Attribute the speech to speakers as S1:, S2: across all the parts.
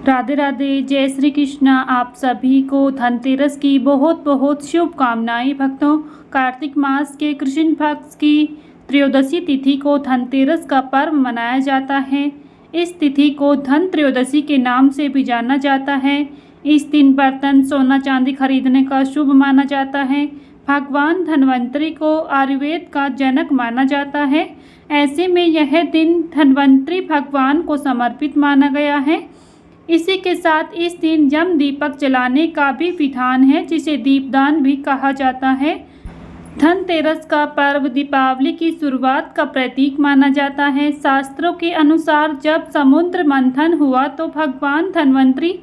S1: राधे राधे, जय श्री कृष्ण। आप सभी को धनतेरस की बहुत बहुत शुभकामनाएं। भक्तों, कार्तिक मास के कृष्ण पक्ष की त्रयोदशी तिथि को धनतेरस का पर्व मनाया जाता है। इस तिथि को धन त्रयोदशी के नाम से भी जाना जाता है। इस दिन बर्तन, सोना चांदी खरीदने का शुभ माना जाता है। भगवान धन्वंतरी को आयुर्वेद का जनक माना जाता है। ऐसे में यह दिन धन्वंतरी भगवान को समर्पित माना गया है। इसी के साथ इस दिन यम दीपक जलाने का भी विधान है, जिसे दीपदान भी कहा जाता है। धनतेरस का पर्व दीपावली की शुरुआत का प्रतीक माना जाता है। शास्त्रों के अनुसार जब समुद्र मंथन हुआ तो भगवान धन्वंतरी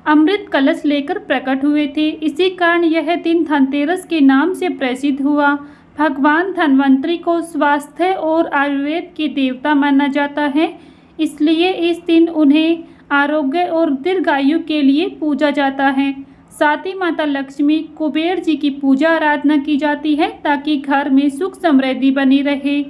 S1: अमृत कलश लेकर प्रकट हुए थे। इसी कारण यह दिन धनतेरस के नाम से प्रसिद्ध हुआ। भगवान धन्वंतरी को स्वास्थ्य और आयुर्वेद के देवता माना जाता है, इसलिए इस दिन उन्हें आरोग्य और दीर्घायु के लिए पूजा जाता है। साथ ही माता लक्ष्मी, कुबेर जी की पूजा आराधना की जाती है ताकि घर में सुख समृद्धि बनी रहे।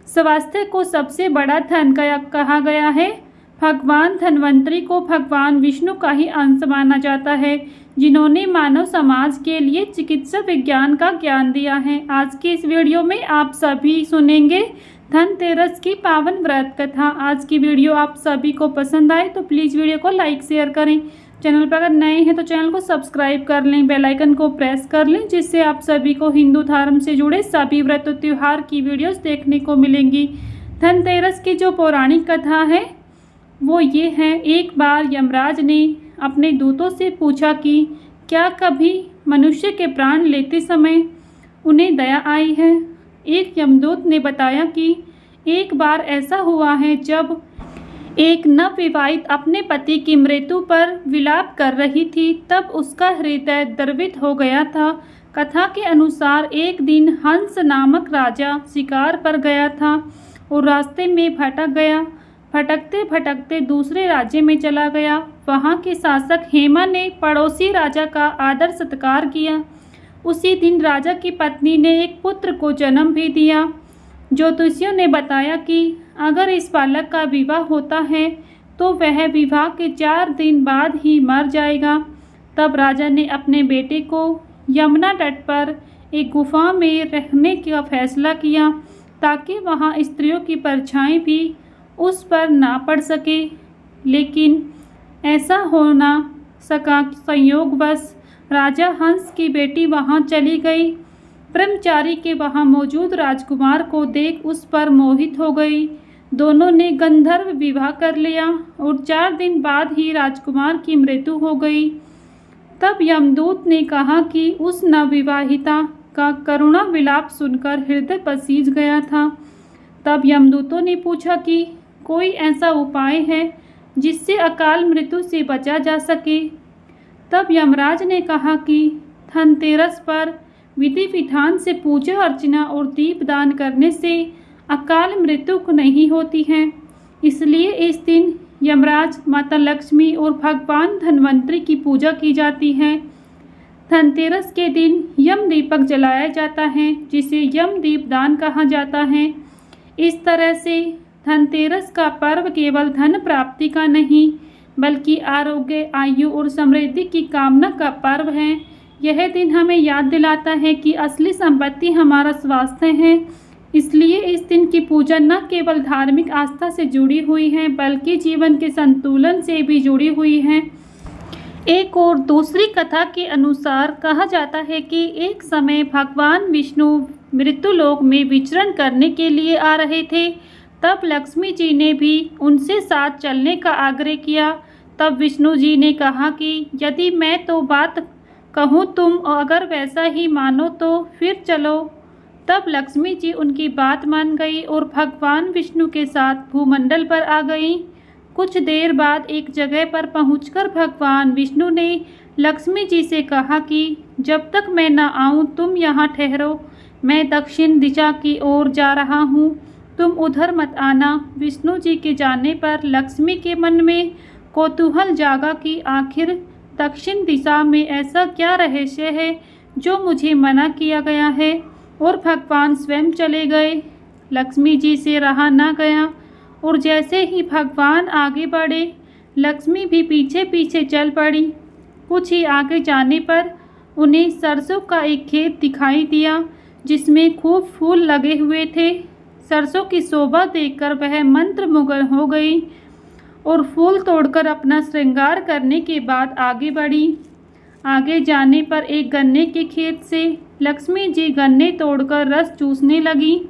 S1: स्वास्थ्य को सबसे बड़ा धन कहा गया है। भगवान धन्वंतरी को भगवान विष्णु का ही अंश माना जाता है, जिन्होंने मानव समाज के लिए चिकित्सा विज्ञान का ज्ञान दिया है। आज की इस वीडियो में आप सभी सुनेंगे धनतेरस की पावन व्रत कथा। आज की वीडियो आप सभी को पसंद आए तो प्लीज़ वीडियो को लाइक शेयर करें। चैनल पर अगर नए हैं तो चैनल को सब्सक्राइब कर लें, बेल आइकन को प्रेस कर लें, जिससे आप सभी को हिंदू धर्म से जुड़े सभी व्रत और त्यौहार की वीडियोस देखने को मिलेंगी। धनतेरस की जो पौराणिक कथा है वो ये है। एक बार यमराज ने अपने दूतों से पूछा कि क्या कभी मनुष्य के प्राण लेते समय उन्हें दया आई है। एक यमदूत ने बताया कि एक बार ऐसा हुआ है जब एक नवविवाहित अपने पति की मृत्यु पर विलाप कर रही थी, तब उसका हृदय द्रवित हो गया था। कथा के अनुसार एक दिन हंस नामक राजा शिकार पर गया था और रास्ते में भटक गया। भटकते भटकते दूसरे राज्य में चला गया। वहाँ के शासक हेमा ने पड़ोसी राजा का आदर सत्कार किया। उसी दिन राजा की पत्नी ने एक पुत्र को जन्म भी दिया। ज्योतिषियों ने बताया कि अगर इस बालक का विवाह होता है तो वह विवाह के 4 दिन बाद ही मर जाएगा। तब राजा ने अपने बेटे को यमुना तट पर एक गुफा में रखने का फैसला किया, ताकि वहाँ स्त्रियों की परछाई भी उस पर ना पड़ सके। लेकिन ऐसा हो ना सका। संयोगवश राजा हंस की बेटी वहां चली गई। ब्रह्मचारी के वहां मौजूद राजकुमार को देख उस पर मोहित हो गई। दोनों ने गंधर्व विवाह कर लिया और 4 दिन बाद ही राजकुमार की मृत्यु हो गई। तब यमदूत ने कहा कि उस नवविवाहिता का करुणा विलाप सुनकर हृदय पसीज गया था। तब यमदूतों ने पूछा कि कोई ऐसा उपाय है जिससे अकाल मृत्यु से बचा जा सके। तब यमराज ने कहा कि धनतेरस पर विधि विधान से पूजा अर्चना और दीपदान करने से अकाल मृत्यु नहीं होती है। इसलिए इस दिन यमराज, माता लक्ष्मी और भगवान धन्वंतरी की पूजा की जाती है। धनतेरस के दिन यम दीपक जलाया जाता है, जिसे यम दीपदान कहा जाता है। इस तरह से धनतेरस का पर्व केवल धन प्राप्ति का नहीं, बल्कि आरोग्य, आयु और समृद्धि की कामना का पर्व है। यह दिन हमें याद दिलाता है कि असली संपत्ति हमारा स्वास्थ्य है। इसलिए इस दिन की पूजा न केवल धार्मिक आस्था से जुड़ी हुई है, बल्कि जीवन के संतुलन से भी जुड़ी हुई है। एक और दूसरी कथा के अनुसार कहा जाता है कि एक समय भगवान विष्णु मृत्युलोक में विचरण करने के लिए आ रहे थे। तब लक्ष्मी जी ने भी उनसे साथ चलने का आग्रह किया। तब विष्णु जी ने कहा कि यदि मैं तो बात कहूँ, तुम अगर वैसा ही मानो तो फिर चलो। तब लक्ष्मी जी उनकी बात मान गई और भगवान विष्णु के साथ भूमंडल पर आ गई। कुछ देर बाद एक जगह पर पहुंचकर भगवान विष्णु ने लक्ष्मी जी से कहा कि जब तक मैं न आऊँ तुम यहाँ ठहरो। मैं दक्षिण दिशा की ओर जा रहा हूँ, तुम उधर मत आना। विष्णु जी के जाने पर लक्ष्मी के मन में कौतूहल जागा कि आखिर दक्षिण दिशा में ऐसा क्या रहस्य है जो मुझे मना किया गया है, और भगवान स्वयं चले गए। लक्ष्मी जी से रहा ना गया और जैसे ही भगवान आगे बढ़े, लक्ष्मी भी पीछे पीछे चल पड़ी। कुछ ही आगे जाने पर उन्हें सरसों का एक खेत दिखाई दिया जिसमें खूब फूल लगे हुए थे। सरसों की शोभा देखकर वह मंत्रमुग्ध हो गई और फूल तोड़कर अपना श्रृंगार करने के बाद आगे बढ़ी। आगे जाने पर एक गन्ने के खेत से लक्ष्मी जी गन्ने तोड़कर रस चूसने लगी।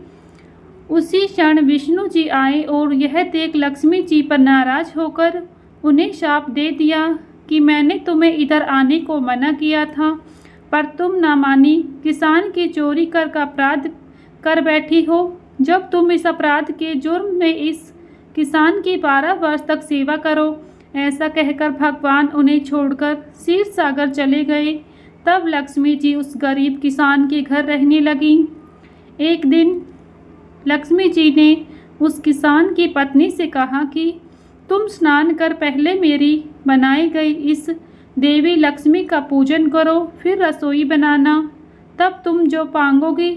S1: उसी क्षण विष्णु जी आए और यह देख लक्ष्मी जी पर नाराज होकर उन्हें शाप दे दिया कि मैंने तुम्हें इधर आने को मना किया था, पर तुम ना मानी। किसान की चोरी कर का अपराध कर बैठी हो। जब तुम इस अपराध के जुर्म में इस किसान की 12 वर्ष तक सेवा करो। ऐसा कहकर भगवान उन्हें छोड़कर क्षीर सागर चले गए। तब लक्ष्मी जी उस गरीब किसान के घर रहने लगी। एक दिन लक्ष्मी जी ने उस किसान की पत्नी से कहा कि तुम स्नान कर पहले मेरी बनाई गई इस देवी लक्ष्मी का पूजन करो, फिर रसोई बनाना, तब तुम जो पाओगे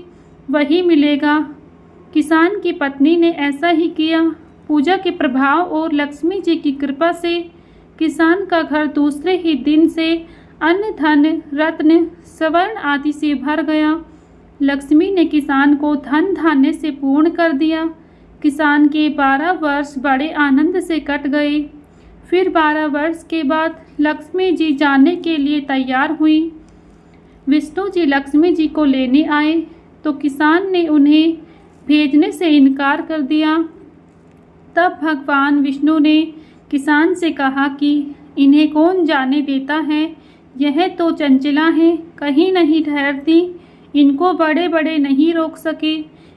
S1: वही मिलेगा। किसान की पत्नी ने ऐसा ही किया। पूजा के प्रभाव और लक्ष्मी जी की कृपा से किसान का घर दूसरे ही दिन से अन्न धन रत्न स्वर्ण आदि से भर गया। लक्ष्मी ने किसान को धन धान्य से पूर्ण कर दिया। किसान के 12 वर्ष बड़े आनंद से कट गए। फिर 12 वर्ष के बाद लक्ष्मी जी जाने के लिए तैयार हुई। विष्णु जी लक्ष्मी जी को लेने आए तो किसान ने उन्हें भेजने से इनकार कर दिया। तब भगवान विष्णु ने किसान से कहा कि इन्हें कौन जाने देता है, यह तो चंचला हैं, कहीं नहीं ठहरती, इनको बड़े बड़े नहीं रोक सके।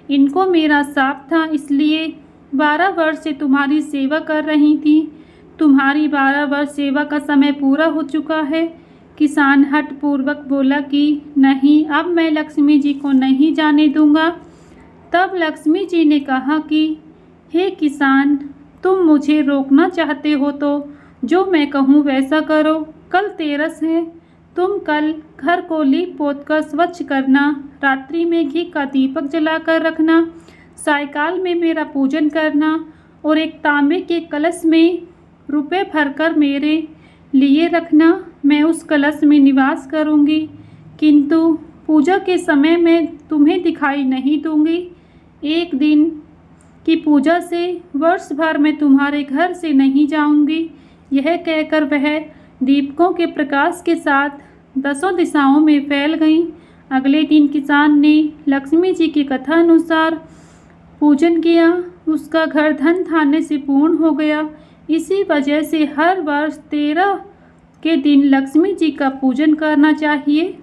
S1: इनको मेरा शाप था, इसलिए 12 वर्ष से तुम्हारी सेवा कर रही थी। तुम्हारी 12 वर्ष सेवा का समय पूरा हो चुका है। किसान हठपूर्वक बोला कि नहीं, अब मैं लक्ष्मी जी को नहीं जाने दूंगा। तब लक्ष्मी जी ने कहा कि हे किसान, तुम मुझे रोकना चाहते हो तो जो मैं कहूँ वैसा करो। कल तेरस है, तुम कल घर को लीप पोत कर स्वच्छ करना, रात्रि में घी का दीपक जलाकर रखना, सायकाल में मेरा पूजन करना और एक तांबे के कलश में रुपए भरकर मेरे लिए रखना। मैं उस कलश में निवास करूँगी, किंतु पूजा के समय मैं तुम्हें दिखाई नहीं दूँगी। एक दिन की पूजा से वर्ष भर मैं तुम्हारे घर से नहीं जाऊंगी। यह कहकर वह दीपकों के प्रकाश के साथ 10 दिशाओं में फैल गईं। अगले दिन किसान ने लक्ष्मी जी की कथा अनुसार पूजन किया। उसका घर धन धान्य से पूर्ण हो गया। इसी वजह से हर वर्ष 13 के दिन लक्ष्मी जी का पूजन करना चाहिए।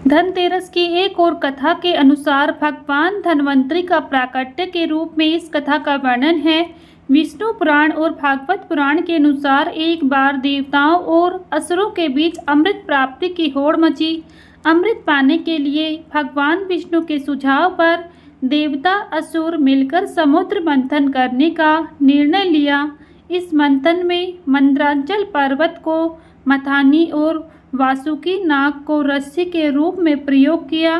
S1: धनतेरस की एक और कथा के अनुसार भगवान धन्वंतरी का प्राकट्य के रूप में इस कथा का वर्णन है। विष्णु पुराण और भागवत पुराण के अनुसार एक बार देवताओं और असुरों के बीच अमृत प्राप्ति की होड़ मची। अमृत पाने के लिए भगवान विष्णु के सुझाव पर देवता असुर मिलकर समुद्र मंथन करने का निर्णय लिया। इस मंथन में मंदराचल पर्वत को मथानी और वासुकी नाग को रस्सी के रूप में प्रयोग किया।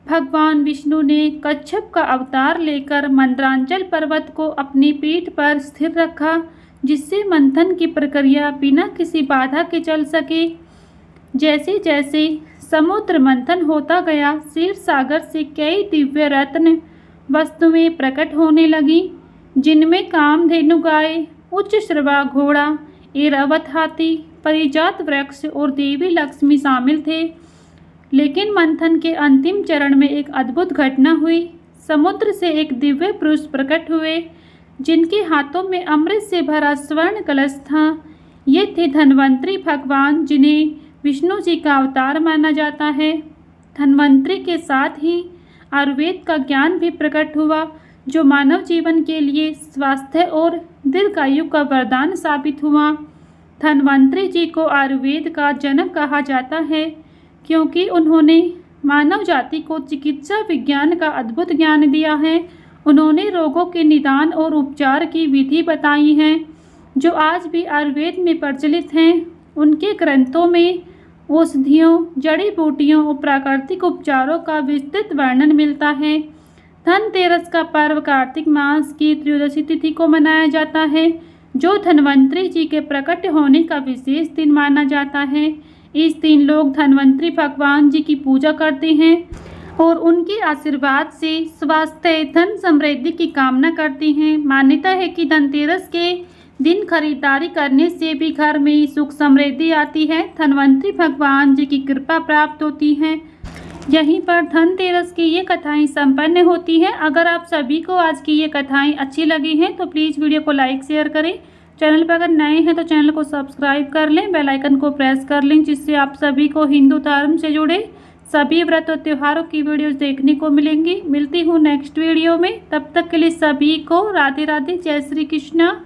S1: भगवान विष्णु ने कच्छप का अवतार लेकर मंदराचल पर्वत को अपनी पीठ पर स्थिर रखा, जिससे मंथन की प्रक्रिया बिना किसी बाधा के चल सके। जैसे जैसे समुद्र मंथन होता गया, क्षीर सागर से कई दिव्य रत्न वस्तुएं प्रकट होने लगी, जिनमें कामधेनु गाय, उच्च श्रवा घोड़ा, ऐरावत हाथी, परिजात वृक्ष और देवी लक्ष्मी शामिल थे। लेकिन मंथन के अंतिम चरण में एक अद्भुत घटना हुई। समुद्र से एक दिव्य पुरुष प्रकट हुए, जिनके हाथों में अमृत से भरा स्वर्ण कलश था। ये थे धन्वंतरी भगवान, जिन्हें विष्णु जी का अवतार माना जाता है। धन्वंतरी के साथ ही आयुर्वेद का ज्ञान भी प्रकट हुआ, जो मानव जीवन के लिए स्वास्थ्य और दीर्घायु का वरदान साबित हुआ। धन्वंतरी जी को आयुर्वेद का जनक कहा जाता है, क्योंकि उन्होंने मानव जाति को चिकित्सा विज्ञान का अद्भुत ज्ञान दिया है। उन्होंने रोगों के निदान और उपचार की विधि बताई हैं, जो आज भी आयुर्वेद में प्रचलित हैं। उनके ग्रंथों में औषधियों, जड़ी बूटियों और प्राकृतिक उपचारों का विस्तृत वर्णन मिलता है। धनतेरस का पर्व कार्तिक मास की त्रयोदशी तिथि को मनाया जाता है, जो धन्वंतरी जी के प्रकट होने का विशेष दिन माना जाता है। इस दिन लोग धन्वंतरी भगवान जी की पूजा करते हैं और उनके आशीर्वाद से स्वास्थ्य, धन समृद्धि की कामना करते हैं। मान्यता है कि धनतेरस के दिन खरीदारी करने से भी घर में सुख समृद्धि आती है, धन्वंतरी भगवान जी की कृपा प्राप्त होती है। यहीं पर धनतेरस की ये कथाएं संपन्न होती हैं। अगर आप सभी को आज की ये कथाएं अच्छी लगी हैं तो प्लीज़ वीडियो को लाइक शेयर करें। चैनल पर अगर नए हैं तो चैनल को सब्सक्राइब कर लें, बेल आइकन को प्रेस कर लें, जिससे आप सभी को हिंदू धर्म से जुड़े सभी व्रत और त्योहारों की वीडियोस देखने को मिलेंगी। मिलती हूँ नेक्स्ट वीडियो में, तब तक के लिए सभी को राधे राधे, जय श्री कृष्णा।